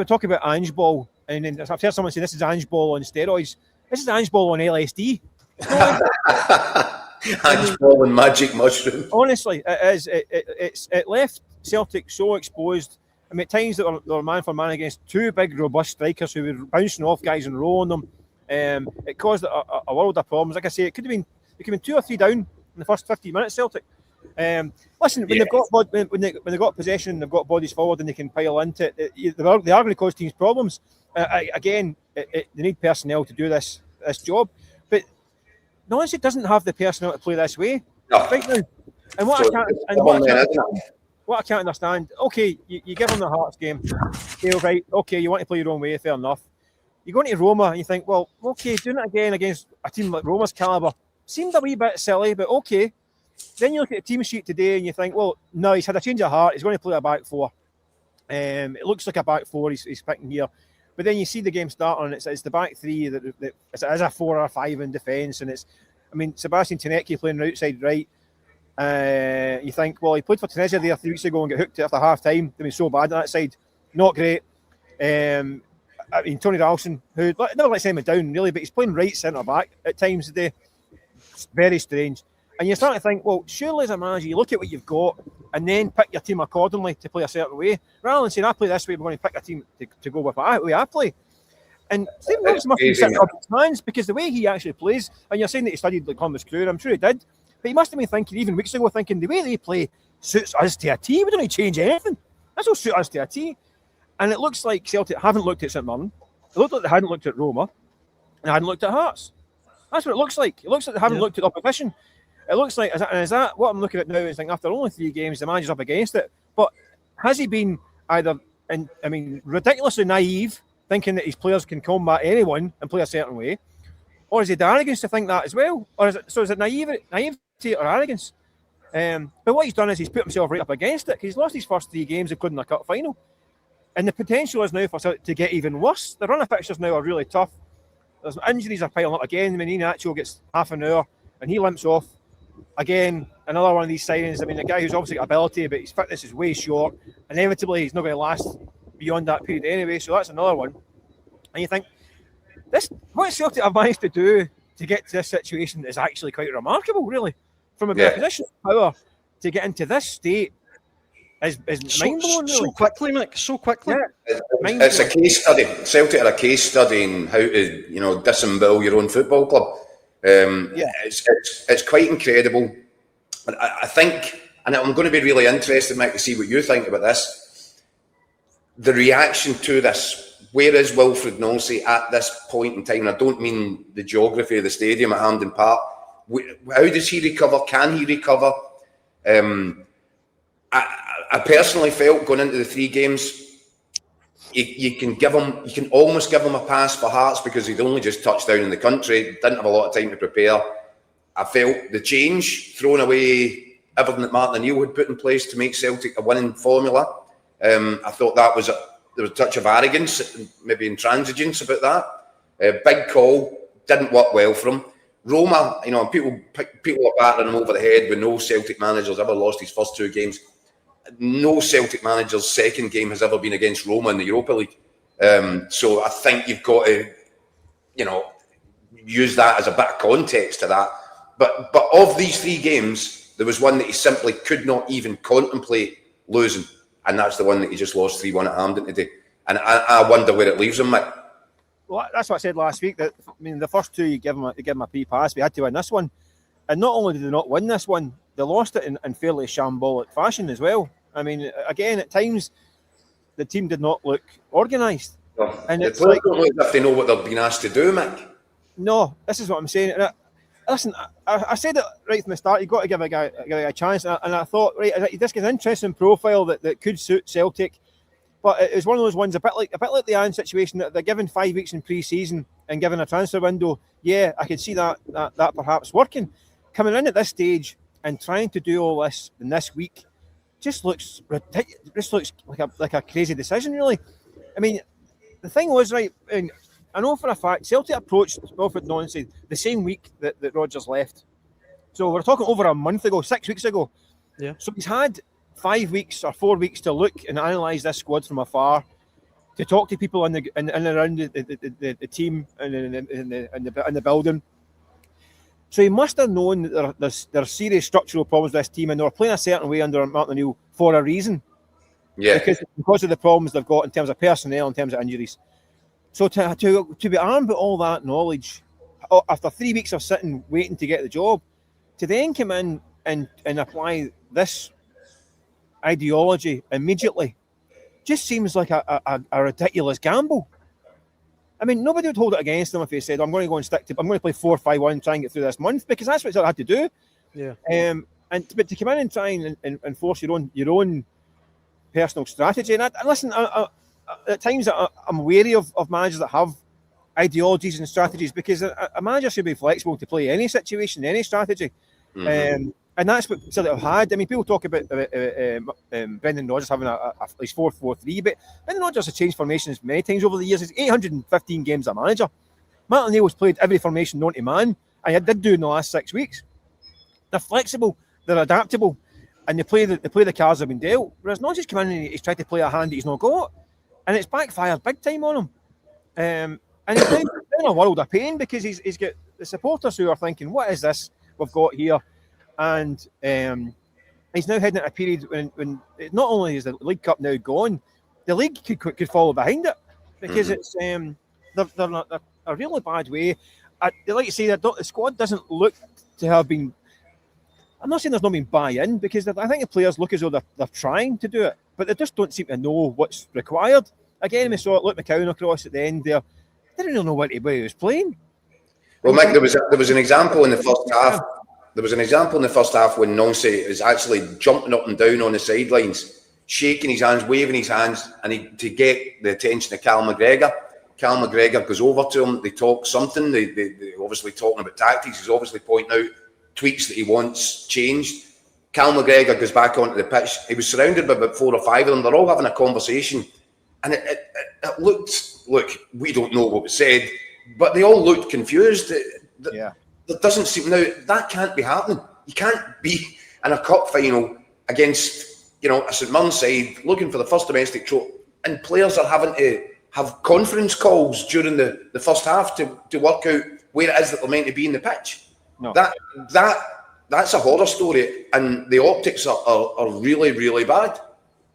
we talk about Ange Ball, and then I've heard someone say this is Ange Ball on steroids. This is Ange Ball on LSD. Ange Ball and magic mushroom. Honestly, it is. It left Celtic so exposed. I mean, at times they were man for man against two big, robust strikers who were bouncing off guys and rolling them. It caused a world of problems. Like I say, it could have been 2 or 3 down in the first 15 minutes. Celtic. Listen, when they've got possession, they've got bodies forward, and they can pile into it. They are going to cause teams problems. Again, they need personnel to do this job, but Nancy doesn't have the personnel to play this way right now. And what I can't understand. Okay, you give them the Hearts game. Right. Okay, you want to play your own way. Fair enough. You go into Roma and you think, well, okay, doing it again against a team like Roma's calibre seemed a wee bit silly, but okay. Then you look at the team sheet today and you think, well, no, he's had a change of heart. He's going to play a back four. It looks like a back four he's picking here. But then you see the game start and it's the back three that is a 4 or a 5 in defence. And Sebastian Tenecki playing outside right. You think, well, he played for Tunisia there 3 weeks ago and got hooked after half time. They were so bad on that side. Not great. Tony Ralston, who never lets him down really, but he's playing right centre back at times today. It's very strange. And you start to think, well, surely as a manager, you look at what you've got and then pick your team accordingly to play a certain way, rather than saying, I play this way, we're going to pick a team to go with the way I play. And Stephen Wilkes must be sitting up his hands, because the way he actually plays, and you're saying that he studied like Columbus Crew, I'm sure he did, but he must have been thinking, even weeks ago, the way they play suits us to a T. We don't need to change anything. This will suit us to a T. And it looks like Celtic haven't looked at St Mirren. It looked like they hadn't looked at Roma, and they hadn't looked at Hearts. That's what it looks like. It looks like they haven't looked at opposition. It looks like, is that what I'm looking at now? Is like after only 3 games, the manager's up against it. But has he been either, ridiculously naive, thinking that his players can combat anyone and play a certain way, or is he the arrogance to think that as well? Or is it naivety or arrogance? But what he's done is he's put himself right up against it, because he's lost his first 3 games, including a cup final. And the potential is now for Celtic to get even worse. The run of fixtures now are really tough. There's injuries are piling up again. Nacho gets half an hour and he limps off. Again, another one of these signings. A guy who's obviously got ability, but his fitness is way short. Inevitably, he's not going to last beyond that period anyway. So that's another one. And you think, what Celtic have managed to do to get to this situation is actually quite remarkable, really. From a position of power to get into this state is mind-blowing, really. So quickly, Mick, so quickly. Yeah. It's a case study. Celtic are a case study in how to, disembowel your own football club. It's quite incredible. And I think, and I'm going to be really interested, Mick, to see what you think about this. The reaction to this. Where is Wilfried Nancy at this point in time? And I don't mean the geography of the stadium at Hampden Park. How does he recover? Can he recover? I personally felt going into the 3 games, you can almost give him a pass for Hearts, because he'd only just touched down in the country, didn't have a lot of time to prepare. I felt the change, throwing away everything that Martin O'Neill had put in place to make Celtic a winning formula. I thought there was a touch of arrogance, maybe intransigence about that. Big call, didn't work well for him. Roma, people are battering him over the head with no Celtic manager's ever lost his first 2 games. No Celtic manager's second game has ever been against Roma in the Europa League. So I think you've got to, use that as a bit of context to that. But of these 3 games, there was one that he simply could not even contemplate losing, and that's the one that he just lost 3-1 at Hampden today. And I wonder where it leaves him, Mick. Well, that's what I said last week. That the first 2 you give him a pre-pass. We had to win this one, and not only did they not win this one, they lost it in fairly shambolic fashion as well. Again, at times, the team did not look organised. Oh, and it's like, don't look if they know what they're being asked to do, Mick. No, this is what I'm saying. Listen, I said it right from the start. You've got to give a guy a chance. And I thought, right, this is an interesting profile that could suit Celtic. But it was one of those ones, a bit like the Anne situation, that they're given 5 weeks in pre-season and given a transfer window. Yeah, I could see that perhaps working. Coming in at this stage and trying to do all this in this week just looks ridiculous. Just looks like a crazy decision, really. The thing was, right, and I know for a fact Celtic approached Wilfried Nancy the same week that Rodgers left. So we're talking over a month ago, 6 weeks ago. Yeah. So he's had 5 weeks or 4 weeks to look and analyse this squad from afar, to talk to people in and around the team and in the building. So he must have known that there are serious structural problems with this team, and they were playing a certain way under Martin O'Neill for a reason. Yeah. Because of the problems they've got in terms of personnel, in terms of injuries. So to be armed with all that knowledge, after 3 weeks of sitting waiting to get the job, to then come in and apply this ideology immediately, just seems like a ridiculous gamble. I mean, nobody would hold it against him if he said, I'm going to go and I'm going to play 4-5-1 and try and get through this month, because that's what he had to do. Yeah. But to come in and try and force your own personal strategy, and listen, at times I'm wary of managers that have ideologies and strategies, because a manager should be flexible to play any situation, any strategy. Mm-hmm. And that's what Celtic have had. I mean, people talk about Brendan Rodgers having his 4-4-3, but Brendan Rodgers has changed formations many times over the years. He's 815 games as a manager. Martin O'Neill has played every formation known to man, and he did do in the last 6 weeks. They're flexible, they're adaptable, and they play the cards that have been dealt. Whereas not just come in and he's tried to play a hand that he's not got, and it's backfired big time on him. And he's in a world of pain, because he's got the supporters who are thinking, what is this we've got here? And he's now heading into a period when not only is the League Cup now gone, the league could follow behind it, because it's they're a really bad way. They like to say that the squad doesn't look to have been. I'm not saying there's not been buy-in, because I think the players look as though they're trying to do it, but they just don't seem to know what's required. Again, we saw Luke McCowan across at the end there. They didn't really know what he was playing. Well, Mike, there was an example in the first half. There was an example in the first half when Nancy is actually jumping up and down on the sidelines, shaking his hands, waving his hands, and to get the attention of Cal McGregor. Cal McGregor goes over to him. They talk something. They obviously talking about tactics. He's obviously pointing out tweaks that he wants changed. Cal McGregor goes back onto the pitch. He was surrounded by about 4 or 5 of them. They're all having a conversation, and it looked. Look, we don't know what was said, but they all looked confused. Yeah. There doesn't seem now that can't be happening. You can't be in a cup final against a St Mirren side looking for the first domestic trophy, and players are having to have conference calls during the first half to work out where it is that they're meant to be in the pitch. No. That's a horror story, and the optics are really, really bad.